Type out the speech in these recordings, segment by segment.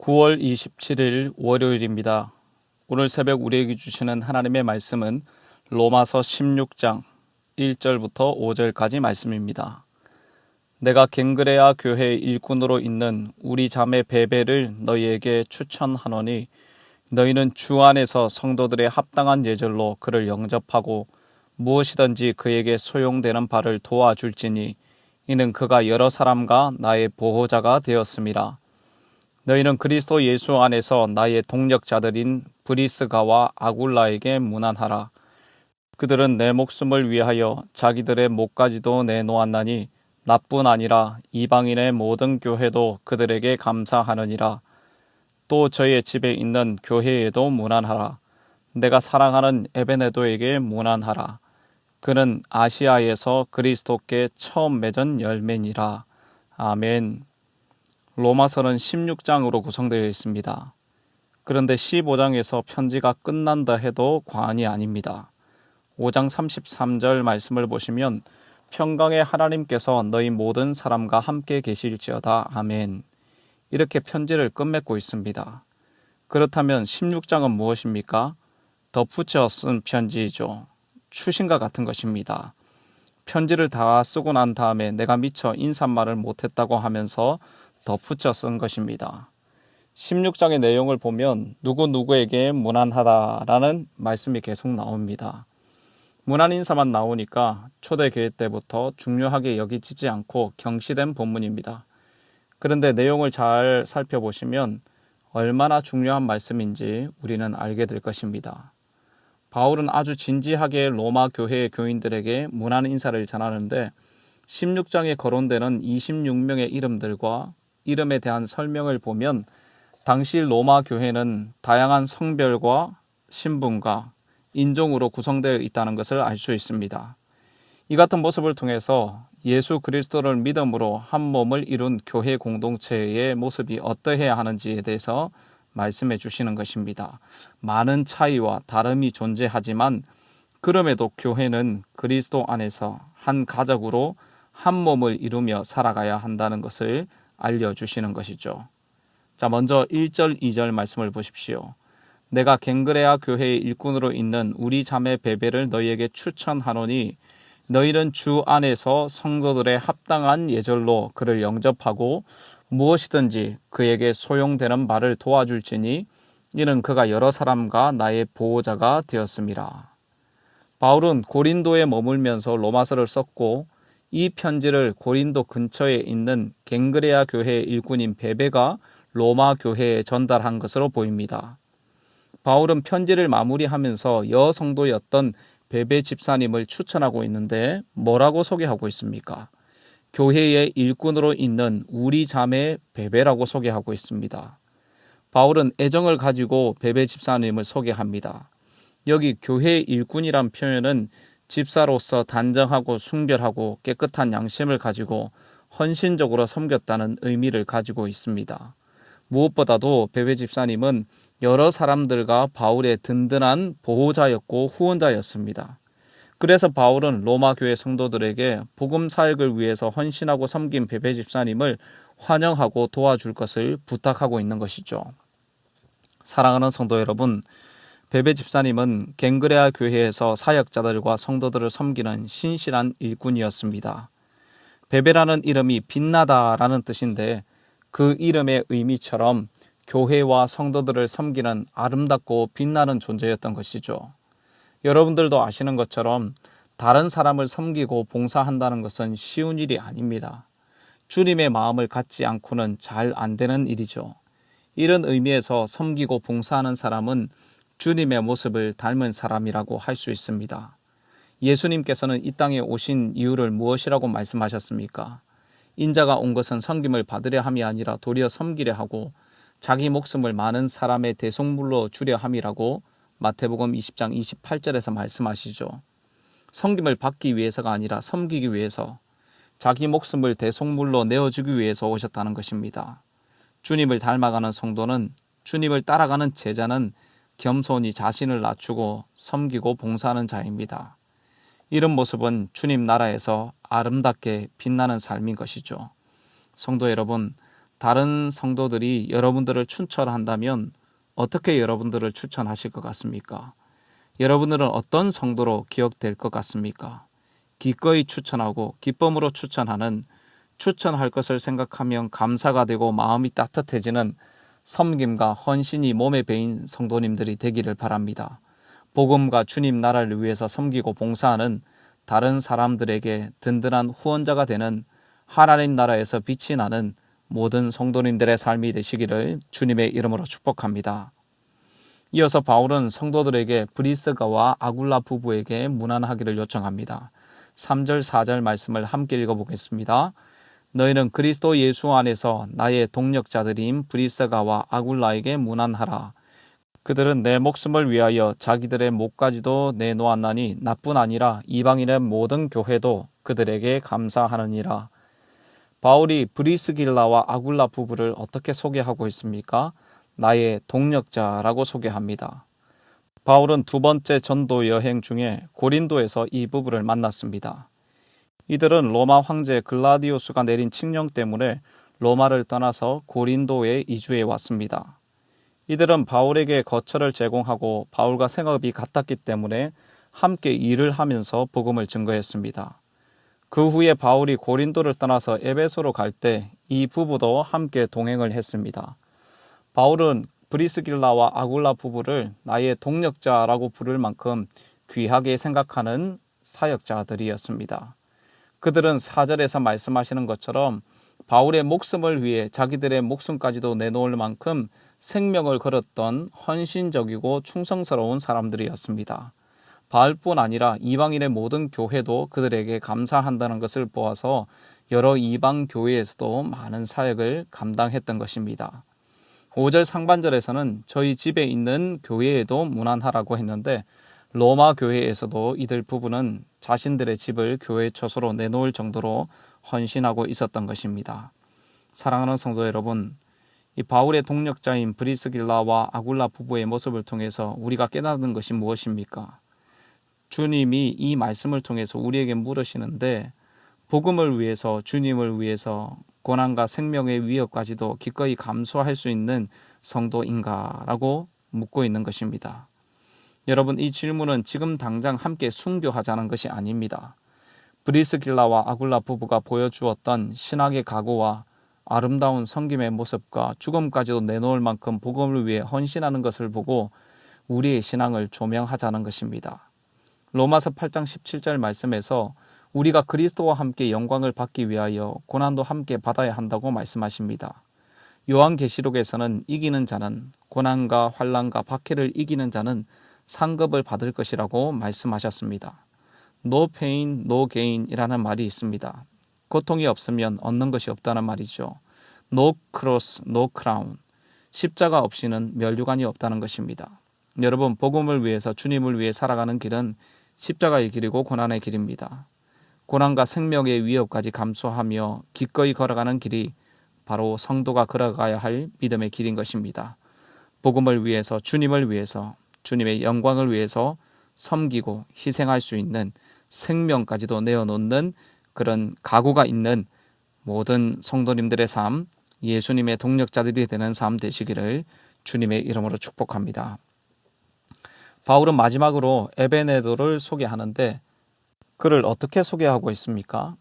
9월 27일 월요일입니다. 오늘 새벽 우리에게 주시는 하나님의 말씀은 로마서 16장 1절부터 5절까지 말씀입니다. 내가 갱그레아 교회의 일꾼으로 있는 우리 자매 베베를 너희에게 추천하노니 너희는 주 안에서 성도들의 합당한 예절로 그를 영접하고 무엇이든지 그에게 소용되는 바를 도와줄지니 이는 그가 여러 사람과 나의 보호자가 되었음이라. 너희는 그리스도 예수 안에서 나의 동력자들인 브리스가와 아굴라에게 문안하라. 그들은 내 목숨을 위하여 자기들의 목까지도 내놓았나니 나뿐 아니라 이방인의 모든 교회도 그들에게 감사하느니라. 또 저희의 집에 있는 교회에도 문안하라. 내가 사랑하는 에베네도에게 문안하라. 그는 아시아에서 그리스도께 처음 맺은 열매니라. 아멘. 로마서는 16장으로 구성되어 있습니다. 그런데 15장에서 편지가 끝난다 해도 과언이 아닙니다. 5장 33절 말씀을 보시면 평강의 하나님께서 너희 모든 사람과 함께 계실지어다. 아멘. 이렇게 편지를 끝맺고 있습니다. 그렇다면 16장은 무엇입니까? 덧붙여 쓴 편지이죠. 추신과 같은 것입니다. 편지를 다 쓰고 난 다음에 내가 미처 인사말을 못했다고 하면서 덧붙여 쓴 것입니다. 16장의 내용을 보면 누구누구에게 문안하다라는 말씀이 계속 나옵니다. 문안 인사만 나오니까 초대교회 때부터 중요하게 여기지지 않고 경시된 본문입니다. 그런데 내용을 잘 살펴보시면 얼마나 중요한 말씀인지 우리는 알게 될 것입니다. 바울은 아주 진지하게 로마 교회의 교인들에게 문안 인사를 전하는데 16장에 거론되는 26명의 이름들과 이름에 대한 설명을 보면 당시 로마 교회는 다양한 성별과 신분과 인종으로 구성되어 있다는 것을 알 수 있습니다. 이 같은 모습을 통해서 예수 그리스도를 믿음으로 한 몸을 이룬 교회 공동체의 모습이 어떠해야 하는지에 대해서 말씀해 주시는 것입니다. 많은 차이와 다름이 존재하지만 그럼에도 교회는 그리스도 안에서 한 가족으로 한 몸을 이루며 살아가야 한다는 것을 알려주시는 것이죠. 자, 먼저 1절, 2절 말씀을 보십시오. 내가 갱그레아 교회의 일꾼으로 있는 우리 자매 베베를 너희에게 추천하노니 너희는 주 안에서 성도들의 합당한 예절로 그를 영접하고 무엇이든지 그에게 소용되는 바를 도와줄지니 이는 그가 여러 사람과 나의 보호자가 되었음이라. 바울은 고린도에 머물면서 로마서를 썼고 이 편지를 고린도 근처에 있는 갱그레아 교회의 일꾼인 베베가 로마 교회에 전달한 것으로 보입니다. 바울은 편지를 마무리하면서 여성도였던 베베 집사님을 추천하고 있는데 뭐라고 소개하고 있습니까? 교회의 일꾼으로 있는 우리 자매 베베라고 소개하고 있습니다. 바울은 애정을 가지고 베베 집사님을 소개합니다. 여기 교회의 일꾼이란 표현은 집사로서 단정하고 순결하고 깨끗한 양심을 가지고 헌신적으로 섬겼다는 의미를 가지고 있습니다. 무엇보다도 베베 집사님은 여러 사람들과 바울의 든든한 보호자였고 후원자였습니다. 그래서 바울은 로마 교회 성도들에게 복음 사역을 위해서 헌신하고 섬긴 베베 집사님을 환영하고 도와줄 것을 부탁하고 있는 것이죠. 사랑하는 성도 여러분, 베베 집사님은 갱그레아 교회에서 사역자들과 성도들을 섬기는 신실한 일꾼이었습니다. 베베라는 이름이 빛나다라는 뜻인데 그 이름의 의미처럼 교회와 성도들을 섬기는 아름답고 빛나는 존재였던 것이죠. 여러분들도 아시는 것처럼 다른 사람을 섬기고 봉사한다는 것은 쉬운 일이 아닙니다. 주님의 마음을 갖지 않고는 잘 안 되는 일이죠. 이런 의미에서 섬기고 봉사하는 사람은 주님의 모습을 닮은 사람이라고 할 수 있습니다. 예수님께서는 이 땅에 오신 이유를 무엇이라고 말씀하셨습니까? 인자가 온 것은 섬김을 받으려 함이 아니라 도리어 섬기려 하고 자기 목숨을 많은 사람의 대속물로 주려 함이라고 마태복음 20장 28절에서 말씀하시죠. 섬김을 받기 위해서가 아니라 섬기기 위해서 자기 목숨을 대속물로 내어주기 위해서 오셨다는 것입니다. 주님을 닮아가는 성도는, 주님을 따라가는 제자는 겸손히 자신을 낮추고 섬기고 봉사하는 자입니다. 이런 모습은 주님 나라에서 아름답게 빛나는 삶인 것이죠. 성도 여러분, 다른 성도들이 여러분들을 추천한다면 어떻게 여러분들을 추천하실 것 같습니까? 여러분들은 어떤 성도로 기억될 것 같습니까? 기꺼이 추천하고 기쁨으로 추천하는, 추천할 것을 생각하면 감사가 되고 마음이 따뜻해지는 섬김과 헌신이 몸에 배인 성도님들이 되기를 바랍니다. 복음과 주님 나라를 위해서 섬기고 봉사하는 다른 사람들에게 든든한 후원자가 되는 하나님 나라에서 빛이 나는 모든 성도님들의 삶이 되시기를 주님의 이름으로 축복합니다. 이어서 바울은 성도들에게 브리스가와 아굴라 부부에게 문안하기를 요청합니다. 3절 4절 말씀을 함께 읽어보겠습니다. 너희는 그리스도 예수 안에서 나의 동력자들인 브리스가와 아굴라에게 문안하라. 그들은 내 목숨을 위하여 자기들의 목까지도 내놓았나니 나뿐 아니라 이방인의 모든 교회도 그들에게 감사하느니라. 바울이 브리스길라와 아굴라 부부를 어떻게 소개하고 있습니까? 나의 동력자라고 소개합니다. 바울은 두 번째 전도 여행 중에 고린도에서 이 부부를 만났습니다. 이들은 로마 황제 글라디우스가 내린 칙령 때문에 로마를 떠나서 고린도에 이주해 왔습니다. 이들은 바울에게 거처를 제공하고 바울과 생업이 같았기 때문에 함께 일을 하면서 복음을 증거했습니다. 그 후에 바울이 고린도를 떠나서 에베소로 갈 때 이 부부도 함께 동행을 했습니다. 바울은 브리스길라와 아굴라 부부를 나의 동력자라고 부를 만큼 귀하게 생각하는 사역자들이었습니다. 그들은 4절에서 말씀하시는 것처럼 바울의 목숨을 위해 자기들의 목숨까지도 내놓을 만큼 생명을 걸었던 헌신적이고 충성스러운 사람들이었습니다. 바울뿐 아니라 이방인의 모든 교회도 그들에게 감사한다는 것을 보아서 여러 이방 교회에서도 많은 사역을 감당했던 것입니다. 5절 상반절에서는 저희 집에 있는 교회에도 문안하라고 했는데 로마 교회에서도 이들 부부는 자신들의 집을 교회 처소로 내놓을 정도로 헌신하고 있었던 것입니다. 사랑하는 성도 여러분, 이 바울의 동력자인 브리스길라와 아굴라 부부의 모습을 통해서 우리가 깨닫는 것이 무엇입니까? 주님이 이 말씀을 통해서 우리에게 물으시는데 복음을 위해서, 주님을 위해서 고난과 생명의 위협까지도 기꺼이 감수할 수 있는 성도인가라고 묻고 있는 것입니다. 여러분, 이 질문은 지금 당장 함께 순교하자는 것이 아닙니다. 브리스길라와 아굴라 부부가 보여주었던 신학의 각오와 아름다운 섬김의 모습과 죽음까지도 내놓을 만큼 복음을 위해 헌신하는 것을 보고 우리의 신앙을 조명하자는 것입니다. 로마서 8장 17절 말씀에서 우리가 그리스도와 함께 영광을 받기 위하여 고난도 함께 받아야 한다고 말씀하십니다. 요한계시록에서는 이기는 자는, 고난과 환난과 박해를 이기는 자는 상급을 받을 것이라고 말씀하셨습니다. No pain, no gain 이라는 말이 있습니다. 고통이 없으면 얻는 것이 없다는 말이죠. No cross, no crown. 십자가 없이는 면류관이 없다는 것입니다. 여러분, 복음을 위해서 주님을 위해 살아가는 길은 십자가의 길이고 고난의 길입니다. 고난과 생명의 위협까지 감수하며 기꺼이 걸어가는 길이 바로 성도가 걸어가야 할 믿음의 길인 것입니다. 복음을 위해서, 주님을 위해서, 주님의 영광을 위해서 섬기고 희생할 수 있는, 생명까지도 내어놓는 그런 각오가 있는 모든 성도님들의 삶, 예수님의 동력자들이 되는 삶 되시기를 주님의 이름으로 축복합니다. 바울은 마지막으로 에베네도를 소개하는데 그를 어떻게 소개하고 있습니까?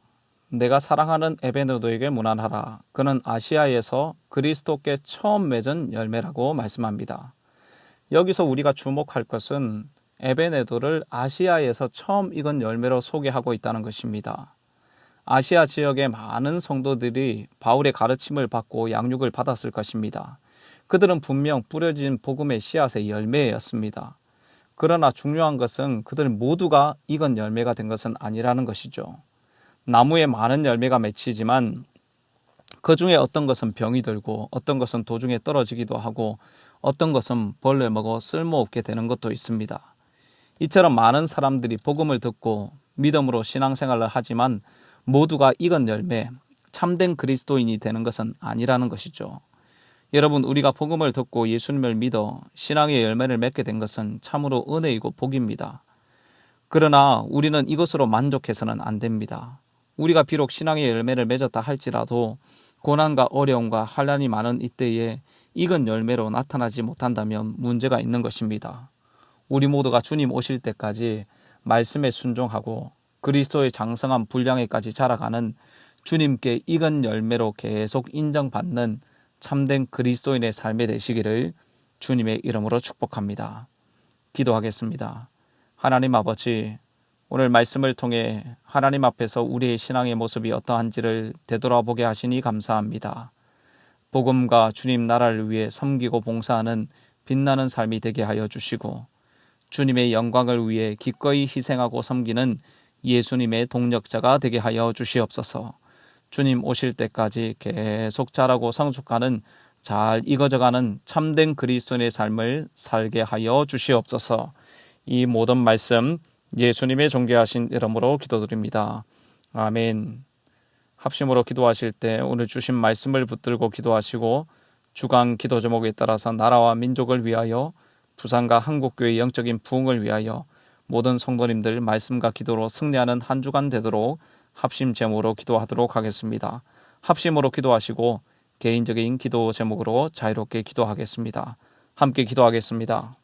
내가 사랑하는 에베네도에게 문안하라. 그는 아시아에서 그리스도께 처음 맺은 열매라고 말씀합니다. 여기서 우리가 주목할 것은 에베네도를 아시아에서 처음 익은 열매로 소개하고 있다는 것입니다. 아시아 지역의 많은 성도들이 바울의 가르침을 받고 양육을 받았을 것입니다. 그들은 분명 뿌려진 복음의 씨앗의 열매였습니다. 그러나 중요한 것은 그들 모두가 익은 열매가 된 것은 아니라는 것이죠. 나무에 많은 열매가 맺히지만 그 중에 어떤 것은 병이 들고 어떤 것은 도중에 떨어지기도 하고 어떤 것은 벌레 먹어 쓸모없게 되는 것도 있습니다. 이처럼 많은 사람들이 복음을 듣고 믿음으로 신앙생활을 하지만 모두가 익은 열매, 참된 그리스도인이 되는 것은 아니라는 것이죠. 여러분, 우리가 복음을 듣고 예수님을 믿어 신앙의 열매를 맺게 된 것은 참으로 은혜이고 복입니다. 그러나 우리는 이것으로 만족해서는 안 됩니다. 우리가 비록 신앙의 열매를 맺었다 할지라도 고난과 어려움과 환난이 많은 이때에 익은 열매로 나타나지 못한다면 문제가 있는 것입니다. 우리 모두가 주님 오실 때까지 말씀에 순종하고 그리스도의 장성한 분량에까지 자라가는 주님께 익은 열매로 계속 인정받는 참된 그리스도인의 삶이 되시기를 주님의 이름으로 축복합니다. 기도하겠습니다. 하나님 아버지, 오늘 말씀을 통해 하나님 앞에서 우리의 신앙의 모습이 어떠한지를 되돌아보게 하시니 감사합니다. 복음과 주님 나라를 위해 섬기고 봉사하는 빛나는 삶이 되게 하여 주시고 주님의 영광을 위해 기꺼이 희생하고 섬기는 예수님의 동력자가 되게 하여 주시옵소서. 주님 오실 때까지 계속 자라고 성숙하는 잘 익어져가는 참된 그리스도인의 삶을 살게 하여 주시옵소서. 이 모든 말씀 예수님의 존귀하신 이름으로 기도드립니다. 아멘. 합심으로 기도하실 때 오늘 주신 말씀을 붙들고 기도하시고 주간 기도 제목에 따라서 나라와 민족을 위하여 부산과 한국교회의 영적인 부흥을 위하여 모든 성도님들 말씀과 기도로 승리하는 한 주간 되도록 합심 제목으로 기도하도록 하겠습니다. 합심으로 기도하시고 개인적인 기도 제목으로 자유롭게 기도하겠습니다. 함께 기도하겠습니다.